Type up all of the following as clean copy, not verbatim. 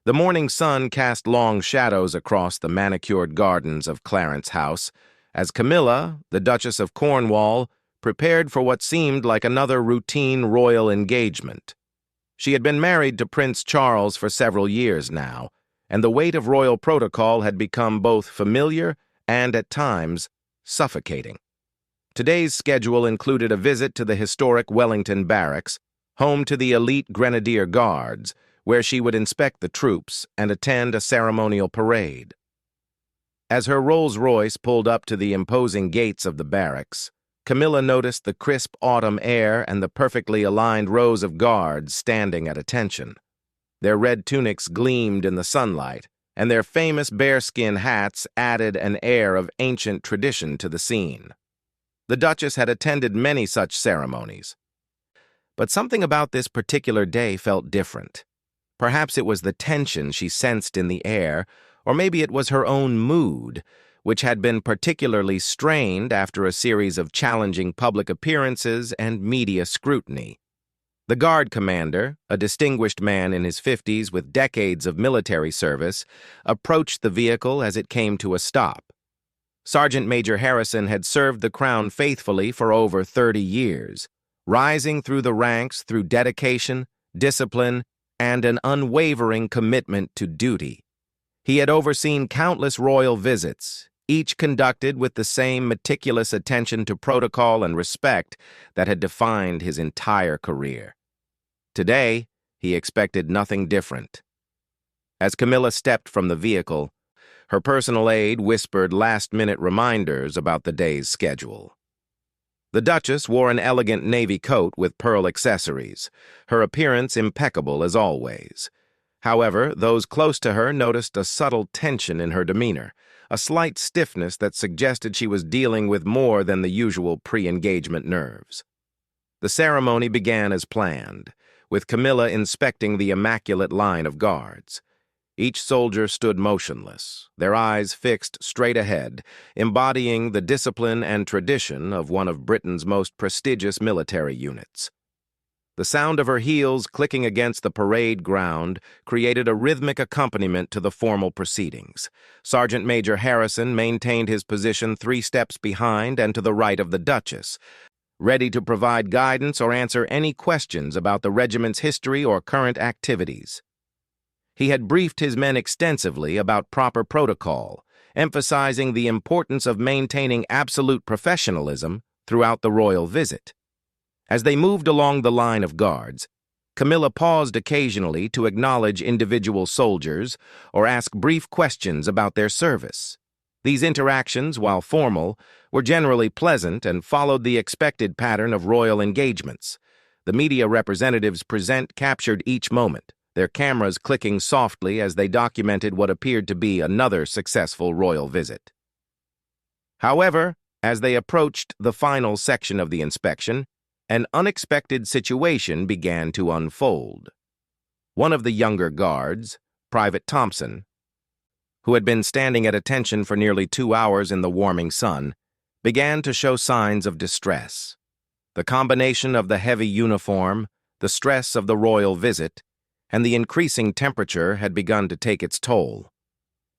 The morning sun cast long shadows across the manicured gardens of Clarence House as Camilla, the Duchess of Cornwall, prepared for what seemed like another routine royal engagement. She had been married to Prince Charles for several years now, and the weight of royal protocol had become both familiar and, at times, suffocating. Today's schedule included a visit to the historic Wellington Barracks, home to the elite Grenadier Guards, where she would inspect the troops and attend a ceremonial parade. As her Rolls-Royce pulled up to the imposing gates of the barracks, Camilla noticed the crisp autumn air and the perfectly aligned rows of guards standing at attention. Their red tunics gleamed in the sunlight, and their famous bearskin hats added an air of ancient tradition to the scene. The Duchess had attended many such ceremonies, but something about this particular day felt different. Perhaps it was the tension she sensed in the air, or maybe it was her own mood, which had been particularly strained after a series of challenging public appearances and media scrutiny. The guard commander, a distinguished man in his 50s with decades of military service, approached the vehicle as it came to a stop. Sergeant Major Harrison had served the crown faithfully for over 30 years, rising through the ranks through dedication, discipline, and an unwavering commitment to duty. He had overseen countless royal visits, each conducted with the same meticulous attention to protocol and respect that had defined his entire career. Today, he expected nothing different. As Camilla stepped from the vehicle, her personal aide whispered last-minute reminders about the day's schedule. The Duchess wore an elegant navy coat with pearl accessories, her appearance impeccable as always. However, those close to her noticed a subtle tension in her demeanor, a slight stiffness that suggested she was dealing with more than the usual pre-engagement nerves. The ceremony began as planned, with Camilla inspecting the immaculate line of guards. Each soldier stood motionless, their eyes fixed straight ahead, embodying the discipline and tradition of one of Britain's most prestigious military units. The sound of her heels clicking against the parade ground created a rhythmic accompaniment to the formal proceedings. Sergeant Major Harrison maintained his position 3 steps behind and to the right of the Duchess, ready to provide guidance or answer any questions about the regiment's history or current activities. He had briefed his men extensively about proper protocol, emphasizing the importance of maintaining absolute professionalism throughout the royal visit. As they moved along the line of guards, Camilla paused occasionally to acknowledge individual soldiers or ask brief questions about their service. These interactions, while formal, were generally pleasant and followed the expected pattern of royal engagements. The media representatives present captured each moment, their cameras clicking softly as they documented what appeared to be another successful royal visit. However, as they approached the final section of the inspection, an unexpected situation began to unfold. One of the younger guards, Private Thompson, who had been standing at attention for nearly 2 hours in the warming sun, began to show signs of distress. The combination of the heavy uniform, the stress of the royal visit, and the increasing temperature had begun to take its toll.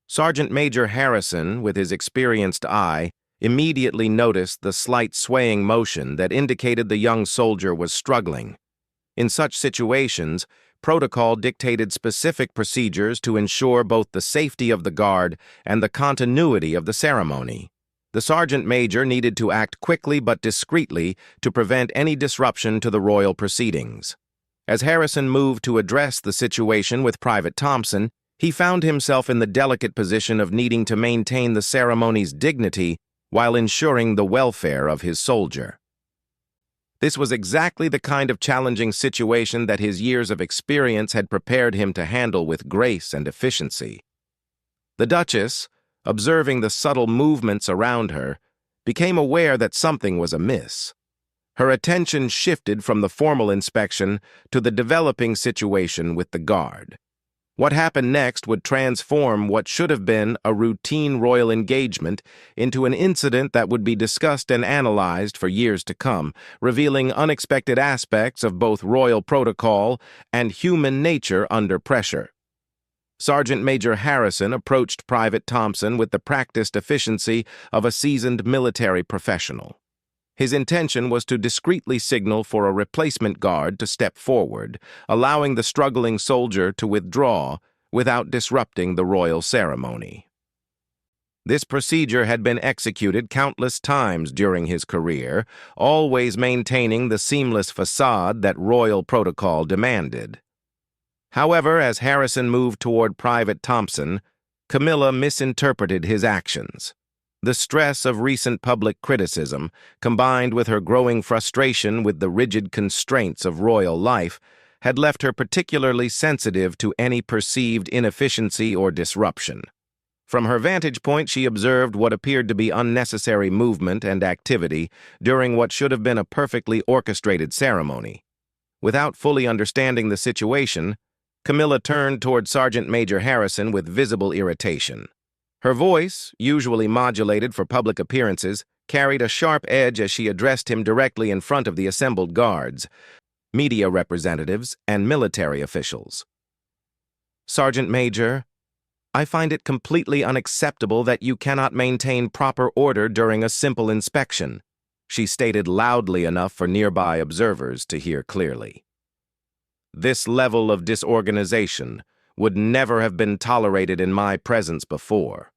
Sergeant Major Harrison, with his experienced eye, immediately noticed the slight swaying motion that indicated the young soldier was struggling. In such situations, protocol dictated specific procedures to ensure both the safety of the guard and the continuity of the ceremony. The sergeant major needed to act quickly but discreetly to prevent any disruption to the royal proceedings. As Harrison moved to address the situation with Private Thompson, he found himself in the delicate position of needing to maintain the ceremony's dignity while ensuring the welfare of his soldier. This was exactly the kind of challenging situation that his years of experience had prepared him to handle with grace and efficiency. The Duchess, observing the subtle movements around her, became aware that something was amiss. Her attention shifted from the formal inspection to the developing situation with the guard. What happened next would transform what should have been a routine royal engagement into an incident that would be discussed and analyzed for years to come, revealing unexpected aspects of both royal protocol and human nature under pressure. Sergeant Major Harrison approached Private Thompson with the practiced efficiency of a seasoned military professional. His intention was to discreetly signal for a replacement guard to step forward, allowing the struggling soldier to withdraw without disrupting the royal ceremony. This procedure had been executed countless times during his career, always maintaining the seamless facade that royal protocol demanded. However, as Harrison moved toward Private Thompson, Camilla misinterpreted his actions. The stress of recent public criticism, combined with her growing frustration with the rigid constraints of royal life, had left her particularly sensitive to any perceived inefficiency or disruption. From her vantage point, she observed what appeared to be unnecessary movement and activity during what should have been a perfectly orchestrated ceremony. Without fully understanding the situation, Camilla turned toward Sergeant Major Harrison with visible irritation. Her voice, usually modulated for public appearances, carried a sharp edge as she addressed him directly in front of the assembled guards, media representatives, and military officials. "Sergeant Major, I find it completely unacceptable that you cannot maintain proper order during a simple inspection," she stated loudly enough for nearby observers to hear clearly. "This level of disorganization would never have been tolerated in my presence before.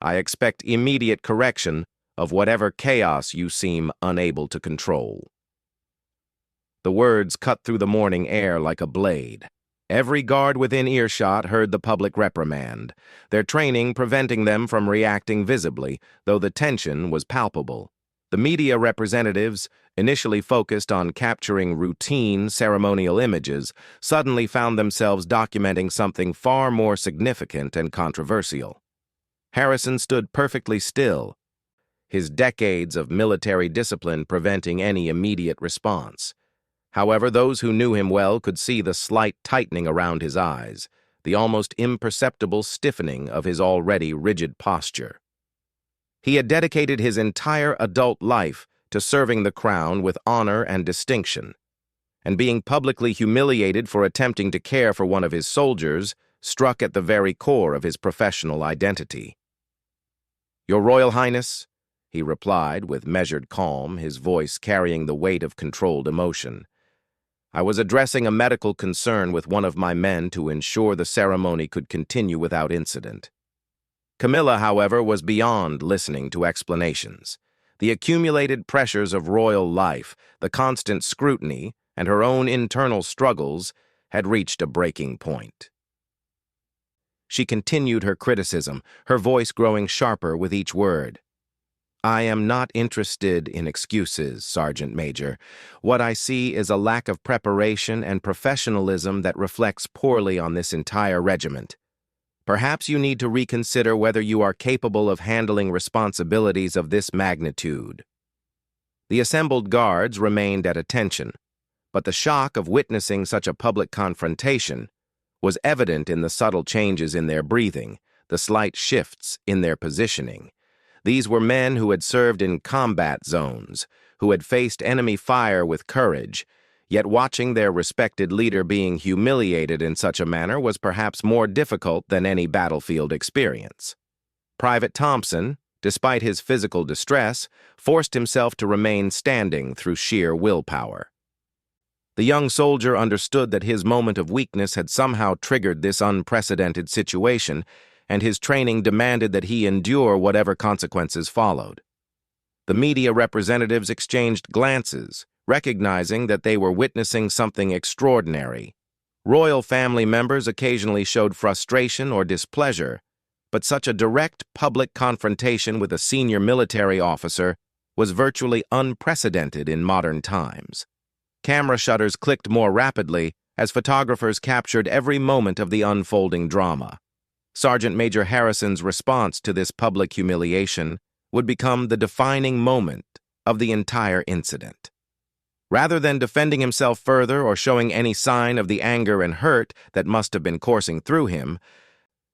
I expect immediate correction of whatever chaos you seem unable to control." The words cut through the morning air like a blade. Every guard within earshot heard the public reprimand, their training preventing them from reacting visibly, though the tension was palpable. The media representatives, initially focused on capturing routine ceremonial images, suddenly found themselves documenting something far more significant and controversial. Harrison stood perfectly still, his decades of military discipline preventing any immediate response. However, those who knew him well could see the slight tightening around his eyes, the almost imperceptible stiffening of his already rigid posture. He had dedicated his entire adult life to serving the crown with honor and distinction, and being publicly humiliated for attempting to care for one of his soldiers struck at the very core of his professional identity. "Your Royal Highness," he replied with measured calm, his voice carrying the weight of controlled emotion, "I was addressing a medical concern with one of my men to ensure the ceremony could continue without incident." Camilla, however, was beyond listening to explanations. The accumulated pressures of royal life, the constant scrutiny, and her own internal struggles had reached a breaking point. She continued her criticism, her voice growing sharper with each word. "I am not interested in excuses, Sergeant Major. What I see is a lack of preparation and professionalism that reflects poorly on this entire regiment. Perhaps you need to reconsider whether you are capable of handling responsibilities of this magnitude." The assembled guards remained at attention, but the shock of witnessing such a public confrontation was evident in the subtle changes in their breathing, the slight shifts in their positioning. These were men who had served in combat zones, who had faced enemy fire with courage, yet watching their respected leader being humiliated in such a manner was perhaps more difficult than any battlefield experience. Private Thompson, despite his physical distress, forced himself to remain standing through sheer willpower. The young soldier understood that his moment of weakness had somehow triggered this unprecedented situation, and his training demanded that he endure whatever consequences followed. The media representatives exchanged glances, recognizing that they were witnessing something extraordinary. Royal family members occasionally showed frustration or displeasure, but such a direct public confrontation with a senior military officer was virtually unprecedented in modern times. Camera shutters clicked more rapidly as photographers captured every moment of the unfolding drama. Sergeant Major Harrison's response to this public humiliation would become the defining moment of the entire incident. Rather than defending himself further or showing any sign of the anger and hurt that must have been coursing through him,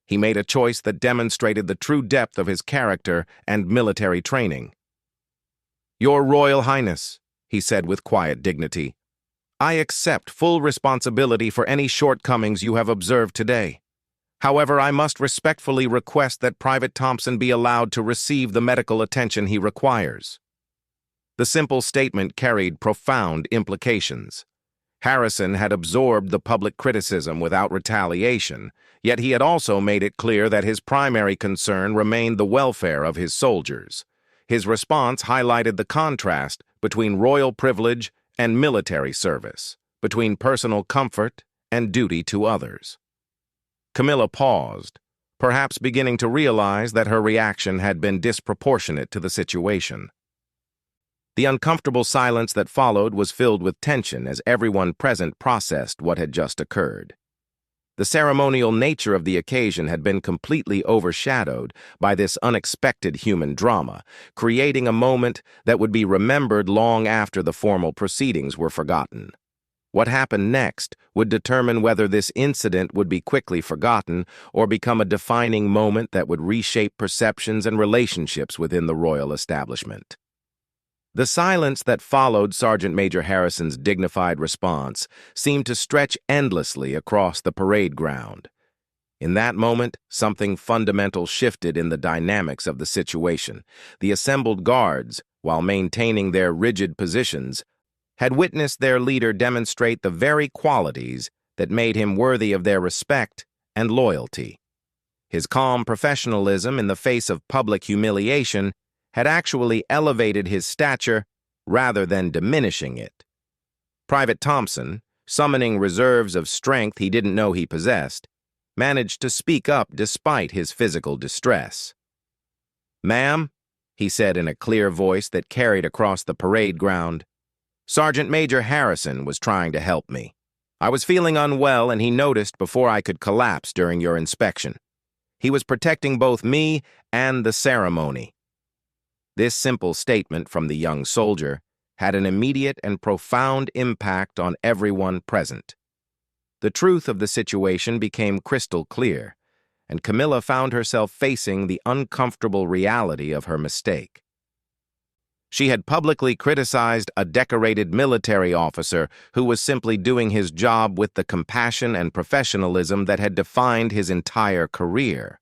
he made a choice that demonstrated the true depth of his character and military training. "Your Royal Highness," he said with quiet dignity, "I accept full responsibility for any shortcomings you have observed today. However, I must respectfully request that Private Thompson be allowed to receive the medical attention he requires." The simple statement carried profound implications. Harrison had absorbed the public criticism without retaliation, yet he had also made it clear that his primary concern remained the welfare of his soldiers. His response highlighted the contrast between royal privilege and military service, between personal comfort and duty to others. Camilla paused, perhaps beginning to realize that her reaction had been disproportionate to the situation. The uncomfortable silence that followed was filled with tension as everyone present processed what had just occurred. The ceremonial nature of the occasion had been completely overshadowed by this unexpected human drama, creating a moment that would be remembered long after the formal proceedings were forgotten. What happened next would determine whether this incident would be quickly forgotten or become a defining moment that would reshape perceptions and relationships within the royal establishment. The silence that followed Sergeant Major Harrison's dignified response seemed to stretch endlessly across the parade ground. In that moment, something fundamental shifted in the dynamics of the situation. The assembled guards, while maintaining their rigid positions, had witnessed their leader demonstrate the very qualities that made him worthy of their respect and loyalty. His calm professionalism in the face of public humiliation had actually elevated his stature rather than diminishing it. Private Thompson, summoning reserves of strength he didn't know he possessed, managed to speak up despite his physical distress. "Ma'am," he said in a clear voice that carried across the parade ground, "Sergeant Major Harrison was trying to help me. I was feeling unwell and he noticed before I could collapse during your inspection. He was protecting both me and the ceremony." This simple statement from the young soldier had an immediate and profound impact on everyone present. The truth of the situation became crystal clear, and Camilla found herself facing the uncomfortable reality of her mistake. She had publicly criticized a decorated military officer who was simply doing his job with the compassion and professionalism that had defined his entire career.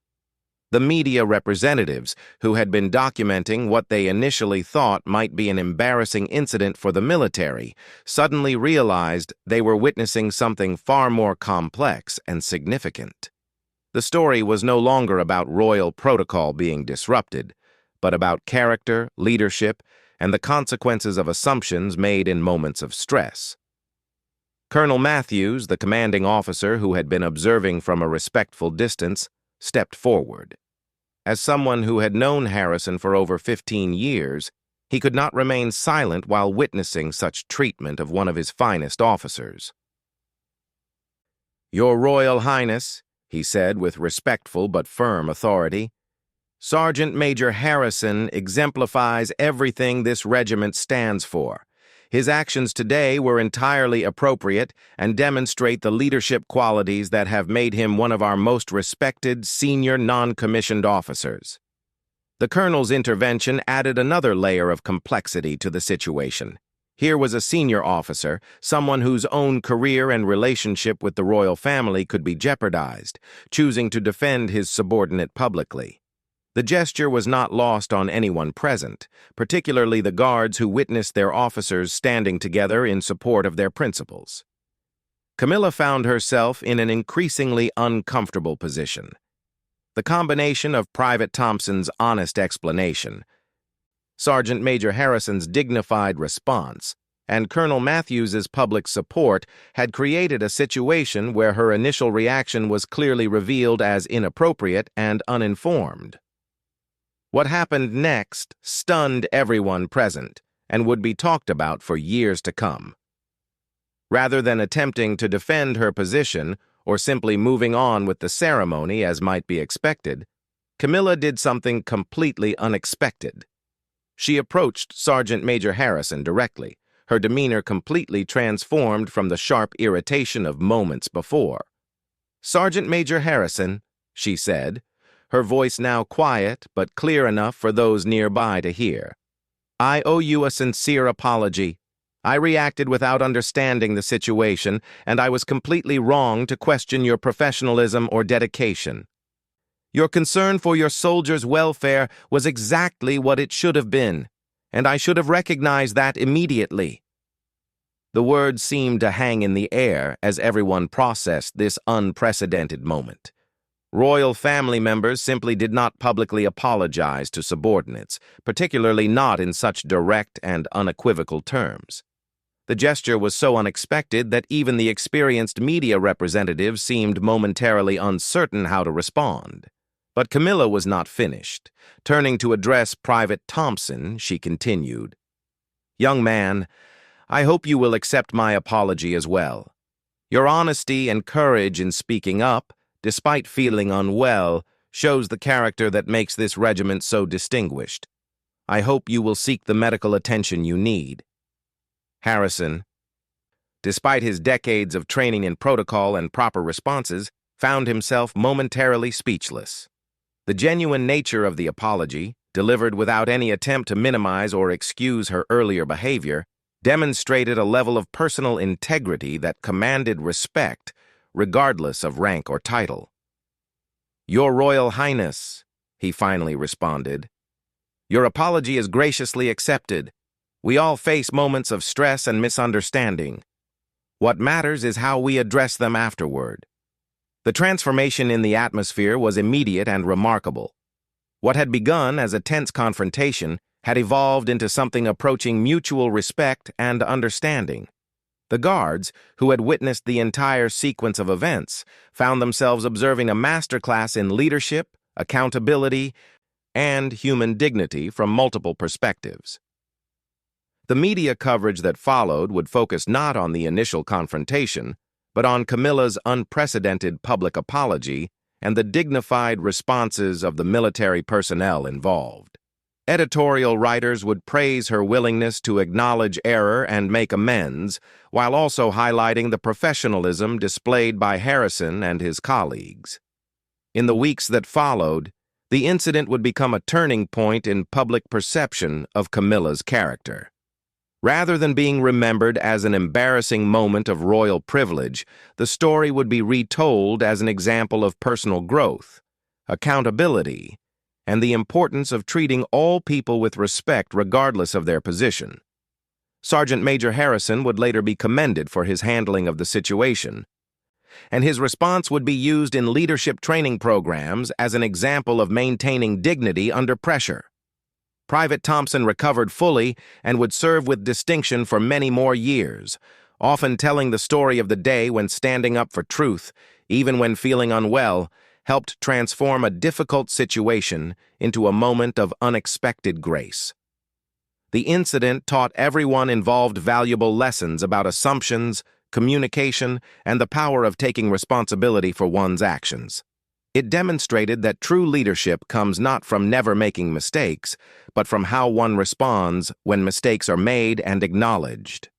The media representatives, who had been documenting what they initially thought might be an embarrassing incident for the military, suddenly realized they were witnessing something far more complex and significant. The story was no longer about royal protocol being disrupted, but about character, leadership, and the consequences of assumptions made in moments of stress. Colonel Matthews, the commanding officer who had been observing from a respectful distance, stepped forward. As someone who had known Harrison for over 15 years, he could not remain silent while witnessing such treatment of one of his finest officers. "Your Royal Highness," he said with respectful but firm authority, "Sergeant Major Harrison exemplifies everything this regiment stands for. His actions today were entirely appropriate and demonstrate the leadership qualities that have made him one of our most respected senior non-commissioned officers." The colonel's intervention added another layer of complexity to the situation. Here was a senior officer, someone whose own career and relationship with the royal family could be jeopardized, choosing to defend his subordinate publicly. The gesture was not lost on anyone present, particularly the guards who witnessed their officers standing together in support of their principles. Camilla found herself in an increasingly uncomfortable position. The combination of Private Thompson's honest explanation, Sergeant Major Harrison's dignified response, and Colonel Matthews's public support had created a situation where her initial reaction was clearly revealed as inappropriate and uninformed. What happened next stunned everyone present and would be talked about for years to come. Rather than attempting to defend her position or simply moving on with the ceremony as might be expected, Camilla did something completely unexpected. She approached Sergeant Major Harrison directly, her demeanor completely transformed from the sharp irritation of moments before. "Sergeant Major Harrison," she said, her voice now quiet but clear enough for those nearby to hear, "I owe you a sincere apology. I reacted without understanding the situation, and I was completely wrong to question your professionalism or dedication. Your concern for your soldiers' welfare was exactly what it should have been, and I should have recognized that immediately." The words seemed to hang in the air as everyone processed this unprecedented moment. Royal family members simply did not publicly apologize to subordinates, particularly not in such direct and unequivocal terms. The gesture was so unexpected that even the experienced media representative seemed momentarily uncertain how to respond. But Camilla was not finished. Turning to address Private Thompson, she continued, "Young man, I hope you will accept my apology as well. Your honesty and courage in speaking up, despite feeling unwell, shows the character that makes this regiment so distinguished. I hope you will seek the medical attention you need." Harrison, despite his decades of training in protocol and proper responses, found himself momentarily speechless. The genuine nature of the apology, delivered without any attempt to minimize or excuse her earlier behavior, demonstrated a level of personal integrity that commanded respect, regardless of rank or title. "Your Royal Highness," he finally responded, "your apology is graciously accepted. We all face moments of stress and misunderstanding. What matters is how we address them afterward." The transformation in the atmosphere was immediate and remarkable. What had begun as a tense confrontation had evolved into something approaching mutual respect and understanding. The guards, who had witnessed the entire sequence of events, found themselves observing a masterclass in leadership, accountability, and human dignity from multiple perspectives. The media coverage that followed would focus not on the initial confrontation, but on Camilla's unprecedented public apology and the dignified responses of the military personnel involved. Editorial writers would praise her willingness to acknowledge error and make amends, while also highlighting the professionalism displayed by Harrison and his colleagues. In the weeks that followed, the incident would become a turning point in public perception of Camilla's character. Rather than being remembered as an embarrassing moment of royal privilege, the story would be retold as an example of personal growth, accountability, and the importance of treating all people with respect regardless of their position. Sergeant Major Harrison would later be commended for his handling of the situation, and his response would be used in leadership training programs as an example of maintaining dignity under pressure. Private Thompson recovered fully and would serve with distinction for many more years, often telling the story of the day when standing up for truth, even when feeling unwell, helped transform a difficult situation into a moment of unexpected grace. The incident taught everyone involved valuable lessons about assumptions, communication, and the power of taking responsibility for one's actions. It demonstrated that true leadership comes not from never making mistakes, but from how one responds when mistakes are made and acknowledged.